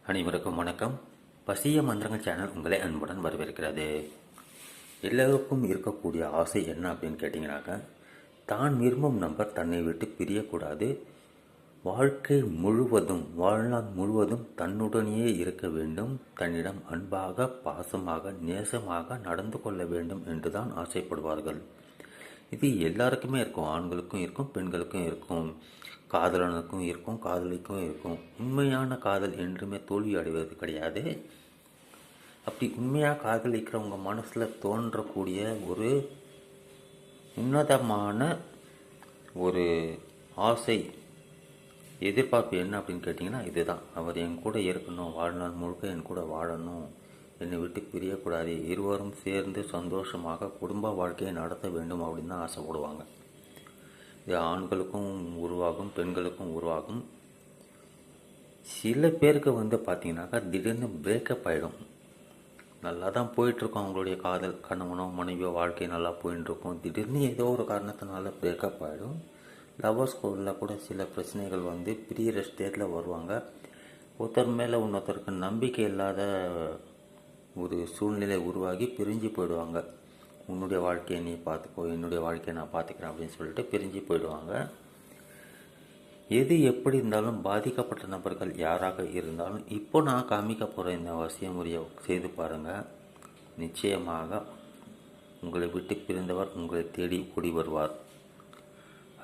அனைவருக்கும் வணக்கம். பசிய மந்திரங்கள் சேனல் உங்களை அன்புடன் வரவேற்கிறது. எல்லோருக்கும் இருக்கக்கூடிய ஆசை என்ன அப்படின்னு கேட்டிங்கனாக்கா, தான் விரும்பும் நபர் தன்னை விட்டு பிரியக்கூடாது, வாழ்க்கை முழுவதும் வாழ்நாள் முழுவதும் தன்னுடனேயே இருக்க வேண்டும், தன்னிடம் அன்பாக பாசமாக நேசமாக நடந்து கொள்ள வேண்டும் என்றுதான் ஆசைப்படுவார்கள். இது எல்லாருக்குமே இருக்கும். ஆண்களுக்கும் இருக்கும், பெண்களுக்கும் இருக்கும், காதலனுக்கும் இருக்கும், காதலிக்கும் இருக்கும். உண்மையான காதல் என்றுமே தோல்வி அடைவது கிடையாது. அப்படி உண்மையாக காதலிக்கிறவங்க மனசில் தோன்றக்கூடிய ஒரு உன்னதமான ஒரு ஆசை எதிர்பார்ப்பு என்ன அப்படின்னு கேட்டிங்கன்னா, இதுதான். அவர் என் கூட இருக்கணும், வாழ்நாள் முழுக்க என் கூட வாழணும், என்னை விட்டு பிரியக்கூடாது, இருவரும் சேர்ந்து சந்தோஷமாக குடும்ப வாழ்க்கையை நடத்த வேண்டும் அப்படின்னு தான் ஆசைப்படுவாங்க. இது ஆண்களுக்கும் உருவாகும், பெண்களுக்கும் உருவாகும். சில பேருக்கு பார்த்தீங்கன்னாக்கா திடீர்னு பிரேக்கப் ஆகிடும். நல்லா தான் போயிட்டுருக்கோம், அவங்களுடைய காதல், கணவனோ மனைவியோ வாழ்க்கை நல்லா போயிட்டுருக்கோம். திடீர்னு ஏதோ ஒரு காரணத்தினால பிரேக்கப் ஆகிடும். லவ்வர்ஸ் ஸ்கூலில் கூட சில பிரச்சனைகள் பிரியிற ஸ்டேட்டில் வருவாங்க. ஒருத்தர் மேலே இன்னொருத்தருக்கு நம்பிக்கை இல்லாத ஒரு சூழ்நிலை உருவாகி பிரிஞ்சு போயிடுவாங்க. உன்னுடைய வாழ்க்கையை நீ பார்த்துக்கோ, என்னுடைய வாழ்க்கையை நான் பார்த்துக்கிறேன் அப்படின்னு சொல்லிட்டு பிரிஞ்சு போயிடுவாங்க. எது எப்படி இருந்தாலும் பாதிக்கப்பட்ட நபர்கள் யாராக இருந்தாலும் இப்போ நான் காமிக்க போகிற இந்த வசிய முறையை செய்து பாருங்கள். நிச்சயமாக உங்களை விட்டு பிரிந்தவர் உங்களை தேடி ஓடி வருவார்.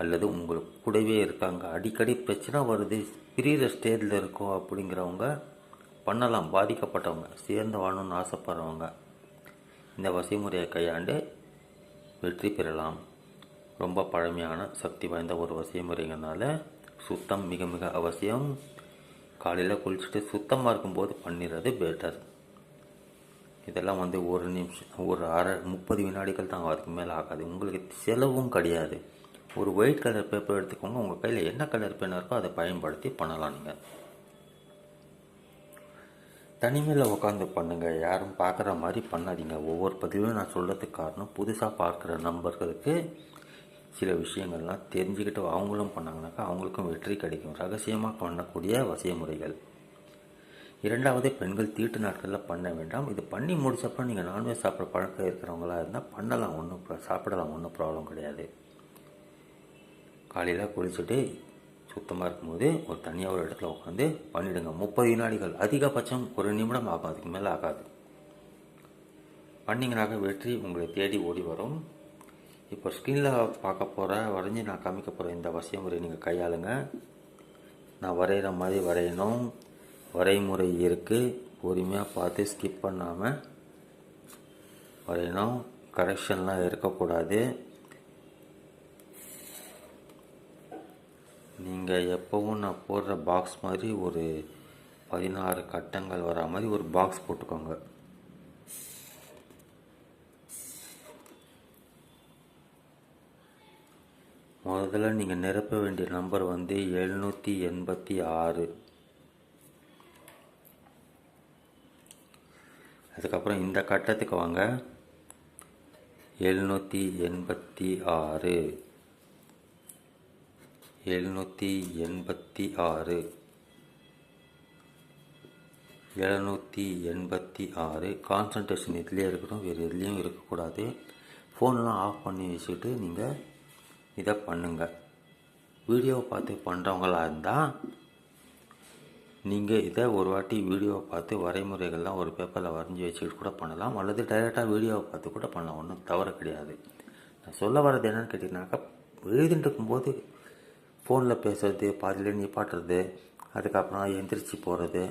அல்லது உங்களுக்கு கூடவே இருக்காங்க, அடிக்கடி பிரச்சனை வருது, பிரிகிற ஸ்டேஜில் இருக்கோம் அப்படிங்கிறவங்க பண்ணலாம். பாதிக்கப்பட்டவங்க, சேர்ந்து வாழணும்னு ஆசைப்படுறவங்க இந்த வசிமுறையை கையாண்டு வெற்றி பெறலாம். ரொம்ப பழமையான சக்தி வாய்ந்த ஒரு வசிமுறைங்கிறனால சுத்தம் மிக மிக அவசியம். காலையில் குளிச்சுட்டு சுத்தமாக இருக்கும்போது பண்ணிடுறது பெட்டர். இதெல்லாம் ஒரு நிமிஷம், ஒரு அரை 30 வினாடிகள் தான், அதுக்கு மேலே ஆகாது. உங்களுக்கு செலவும் கிடையாது. ஒரு ஒயிட் கலர் பேப்பர் எடுத்துக்கோங்க, உங்கள் கையில் என்ன கலர் பென் இருக்கோ அதை பயன்படுத்தி பண்ணலாம். நீங்கள் தனிமையில் உட்காந்து பண்ணுங்கள், யாரும் பார்க்குற மாதிரி பண்ணாதீங்க. ஒவ்வொரு பதிவும் நான் சொல்கிறதுக்கு காரணம், புதுசாக பார்க்குற நண்பர்களுக்கு சில விஷயங்கள்லாம் தெரிஞ்சுக்கிட்டு அவங்களும் பண்ணாங்கனாக்கா அவங்களுக்கும் வெற்றி கிடைக்கும். ரகசியமாக பண்ணக்கூடிய வசிய முறைகள். இரண்டாவது, பெண்கள் தீட்டு நாட்களில் பண்ண வேண்டாம். இது பண்ணி முடிச்சப்போ நீங்கள் நான்வெஜ் சாப்பிட்ற பழக்கம் இருக்கிறவங்களா இருந்தால் பண்ணலாம், சாப்பிடலாம், ஒன்றும் ப்ராப்ளம் கிடையாது. காலையில் குளிச்சுட்டு சுத்தமாக இருக்கும்போது ஒரு தனியாக ஒரு இடத்துல உட்காந்து பண்ணிவிடுங்க. 30 வினாடிகள், அதிகபட்சம் 1 நிமிடம் ஆகும், அதுக்கு மேலே ஆகாது. பண்ணிங்கனாக்க வெற்றி உங்களை தேடி ஓடி வரும். இப்போ ஸ்க்ரீனில் பார்க்க போகிற வரைஞ்சி நான் காமிக்க போகிற இந்த வசிய முறை நீங்கள் கையாளுங்க. நான் வரைகிற மாதிரி வரையணும், வரைமுறை இருக்குது. பொறுமையாக பார்த்து ஸ்கிப் பண்ணாமல் வரையணும். கரெக்ஷன்லாம் இருக்கக்கூடாது. நீங்கள் எப்போவும் நான் போடுற பாக்ஸ் மாதிரி ஒரு 16 கட்டங்கள் வரா மாதிரி ஒரு பாக்ஸ் போட்டுக்கோங்க. முதல்ல நீங்கள் நிரப்ப வேண்டிய நம்பர் 786. அதுக்கப்புறம் இந்த கட்டத்துக்கு வாங்க, 786 786 786. கான்சன்ட்ரேஷன் இதுலேயே இருக்கணும், வேறு எதுலேயும் இருக்கக்கூடாது. ஃபோன்லாம் ஆஃப் பண்ணி வச்சுட்டு நீங்கள் இதை பண்ணுங்கள். வீடியோவை பார்த்து பண்ணுறவங்களா இருந்தால் நீங்கள் இதை ஒரு வாட்டி வீடியோவை பார்த்து வரைமுறைகள்லாம் ஒரு பேப்பரில் வரைஞ்சி வச்சுக்கிட்டு கூட பண்ணலாம், அல்லது டைரெக்டாக வீடியோவை பார்த்து கூட பண்ணலாம், ஒன்றும் தவறு கிடையாது. நான் சொல்ல வர்றது என்னென்னு கேட்டிங்கனாக்கா, எழுதிட்டு இருக்கும்போது ஃபோனில் பேசுறது, பாதியில் நிப்பாட்டுறது, அதுக்கப்புறம் எந்திரிச்சு போகிறது,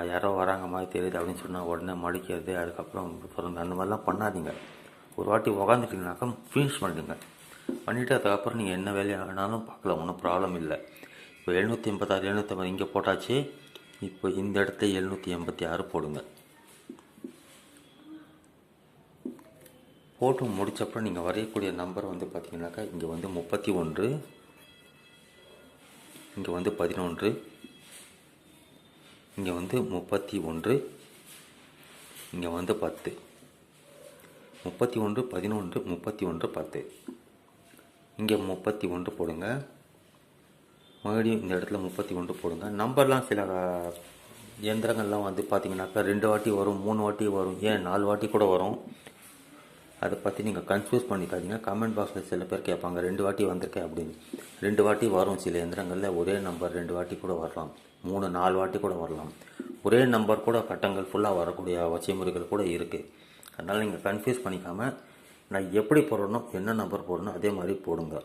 யாரோ வராங்க மாதிரி தெரியுது அப்படின்னு சொன்னால் உடனே மடிக்கிறது, அதுக்கப்புறம் சொல்லுங்க, அந்த மாதிரிலாம் பண்ணாதீங்க. ஒரு வாட்டி உக்காந்துட்டிங்கனாக்கா ஃபினிஷ் பண்ணிடுங்க. பண்ணிவிட்டு அதுக்கப்புறம் நீங்கள் என்ன வேலையானாலும் பார்க்கலாம், ஒன்றும் ப்ராப்ளம் இல்லை. இப்போ 786 750 இங்கே போட்டாச்சு. இப்போ இந்த இடத்துல 786 போடுங்க. போட்டு முடித்தப்பறம் நீங்கள் வரையக்கூடிய நம்பர் பார்த்தீங்கன்னாக்கா இங்கே 31, இங்கே 11, இங்கே 31, இங்கே 10. 31 11 31 10. இங்கே 31 போடுங்க. மறுபடியும் இந்த இடத்துல 31 போடுங்க. நம்பர்லாம் சில இயந்திரங்கள்லாம் வந்து பார்த்தீங்கன்னாக்கா 2 வாட்டி வரும், 3 வாட்டி வரும், ஏன் 4 வாட்டி கூட வரும். அதை பற்றி நீங்கள் கன்ஃபியூஸ் பண்ணிக்காதீங்க. கமெண்ட் பாக்ஸில் சில பேர் கேட்பாங்க 2 வாட்டி வந்திருக்கேன் அப்படின்னு. 2 வாட்டி வரும். சில இயந்திரங்களில் ஒரே நம்பர் 2 வாட்டி கூட வரலாம், 3 4 வாட்டி கூட வரலாம். ஒரே நம்பர் கூட கட்டங்கள் ஃபுல்லாக வரக்கூடிய வசியமுறைகள் கூட இருக்குது. அதனால் நீங்கள் கன்ஃபியூஸ் பண்ணிக்காமல் நான் எப்படி போடணும், என்ன நம்பர் போடணும் அதே மாதிரி போடுங்க.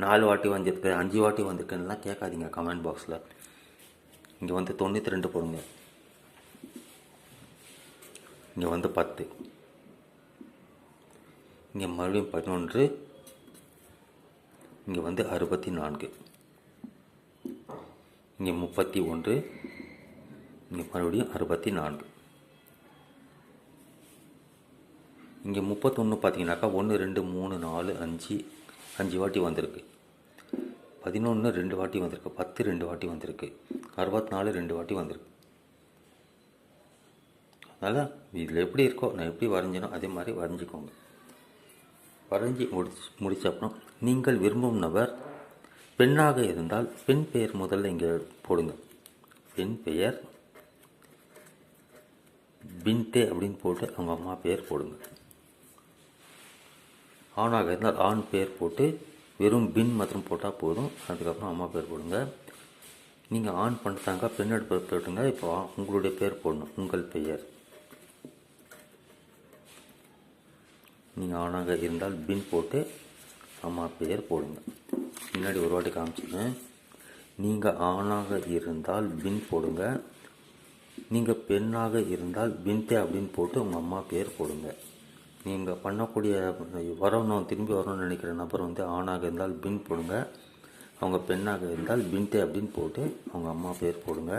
4 வாட்டி வந்திருக்கு, 5 வாட்டி வந்திருக்குன்னெலாம் கேட்காதீங்க கமெண்ட் பாக்ஸில். இங்கே வந்து 92 போடுங்க, இங்கே வந்து 10, இங்கே மறுபடியும் 11, இங்கே வந்து 64, இங்கே 31, இங்கே மறுபடியும் 64, இங்கே 31 பார்த்தீங்கன்னாக்கா 1 2 3 4 5 வாட்டி வந்திருக்கு. 11 2 வாட்டி வந்திருக்கு, 10 2 வாட்டி வந்திருக்கு, 64 2 வாட்டி வந்திருக்கு. அதனால் இதில் எப்படி இருக்கோ நான் எப்படி வரைஞ்சனோ அதே மாதிரி வரைஞ்சிக்கோங்க. வரைஞ்சி முடித்த அப்புறம் நீங்கள் விரும்பும் நபர் பெண்ணாக இருந்தால் பெண் பெயர் முதல்ல இங்கே போடுங்க. பெண் பெயர் பின்டே அப்படின்னு போட்டு அவங்க அம்மா பெயர் போடுங்க. ஆணாக இருந்தால் ஆண் பெயர் போட்டு வெறும் பின் மற்றும் போட்டால் போதும். அதுக்கப்புறம் அம்மா பேர் போடுங்க. நீங்கள் ஆண் பண்ணிட்டாங்க பெண் எடுப்பு போட்டுங்க. இப்போ உங்களுடைய பேர் போடணும், உங்கள் பெயர். நீங்கள் ஆணாக இருந்தால் பின் போட்டு அம்மா பெயர் போடுங்க. முன்னாடி ஒரு வாட்டி காமிச்சிங்க. நீங்கள் ஆணாக இருந்தால் பின் போடுங்க, நீங்கள் பெண்ணாக இருந்தால் பின்தே அப்படின்னு போட்டு உங்கள் அம்மா பேர் போடுங்க. நீங்கள் பண்ணக்கூடிய வரணும், திரும்பி வரணும்னு நினைக்கிற நபர் வந்து ஆணாக இருந்தால் பின் போடுங்க, அவங்க பெண்ணாக இருந்தால் பின்தே அப்படின்னு போட்டு அவங்க அம்மா பேர் போடுங்க.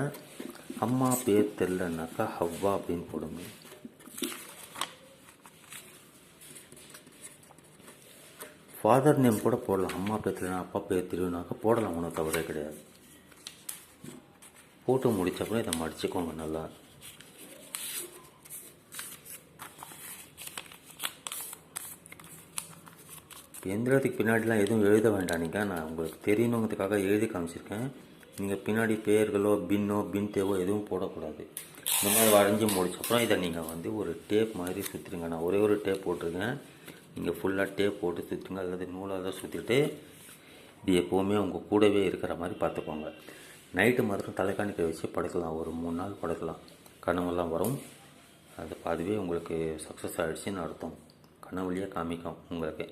அம்மா பேர் தெரிலனாக்கா ஹவ்வா அப்படின்னு போடுங்க. ஃபாதர் நேம் கூட போடலாம். அம்மா பேர் தெரியல, அப்பா பேர் தெரியுனாக்கா போடலாம், ஒன்றும் தவறே கிடையாது. போட்டு முடிச்சப்பறம் இதை மடிச்சுக்கோங்க நல்லா. எந்திரத்துக்கு பின்னாடிலாம் எதுவும் எழுத வேண்டாம். நான் உங்களுக்கு தெரியணுங்கிறதுக்காக எழுதி காமிச்சிருக்கேன். நீங்கள் பின்னாடி பேர்களோ பின்னோ பின்தேவோ எதுவும் போடக்கூடாது. இந்த மாதிரி வரைஞ்சி முடிச்சப்பறம் இதை நீங்கள் வந்து ஒரு டேப் மாதிரி சுற்றிடுங்க. நான் ஒரே ஒரு டேப் போட்டிருக்கேன். நீங்கள் ஃபுல்லாக டேப் போட்டு சுற்றுங்க, அல்லது நூலாக சுற்றிட்டு இது எப்போவுமே உங்கள் கூடவே இருக்கிற மாதிரி பார்த்துக்கோங்க. நைட்டு மாத்திரம் தலைக்காணிக்க வச்சு படுக்கலாம், ஒரு 3 நாள் படுக்கலாம். கனவுலாம் வரும். அதுவே உங்களுக்கு சக்ஸஸ் ஆகிடுச்சின்னு அர்த்தம். கனவுலையே காமிக்கும் உங்களுக்கு.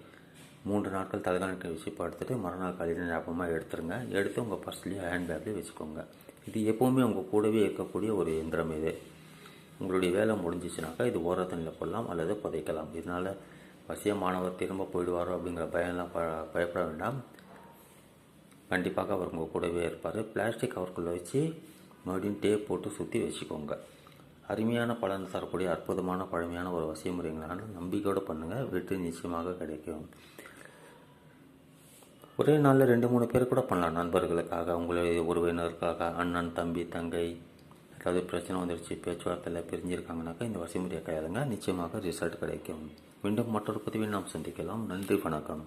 3 நாட்கள் தலைகாணிக்க வச்சு படுத்துட்டு மறுநாள் காலையில் ஞாபகமாக எடுத்துருங்க. எடுத்து உங்கள் பர்ஸ்லேயே ஹேண்ட்பேக்லேயே வச்சுக்கோங்க. இது எப்போவுமே உங்கள் கூடவே இருக்கக்கூடிய ஒரு எந்திரம். இது உங்களுடைய வேலை முடிஞ்சிச்சுனாக்கா இது ஓரத்தண்ணில் போடலாம் அல்லது புதைக்கலாம். இதனால் வசியமானவர் திரும்ப போயிடுவாரோ அப்படிங்கிற பயம்லாம் பயப்பட வேண்டாம். கண்டிப்பாக அவர் உங்கள் கூடவே இருப்பார். பிளாஸ்டிக் கவருக்குள்ளே வச்சு மறுபடியும் டேப் போட்டு சுற்றி வச்சுக்கோங்க. அருமையான பலன் தரக்கூடிய அற்புதமான பழமையான ஒரு வசியமுறைங்களான நம்பிக்கையோடு பண்ணுங்கள், வெற்றி நிச்சயமாக கிடைக்கும். ஒரே நாளில் 2-3 பேர் கூட பண்ணலாம். நண்பர்களுக்காக, உங்களுடைய உறவினருக்காக, அண்ணன் தம்பி தங்கை ஏதாவது பிரச்சனை வந்துடுச்சு, பேச்சுவார்த்தையில் பிரிஞ்சிருக்காங்கனாக்கா இந்த வசிமுறையை கையாளுங்க, நிச்சயமாக ரிசல்ட் கிடைக்கும். மீண்டும் மற்றொரு பதிவில் நாம் சந்திக்கலாம். நன்றி, வணக்கம்.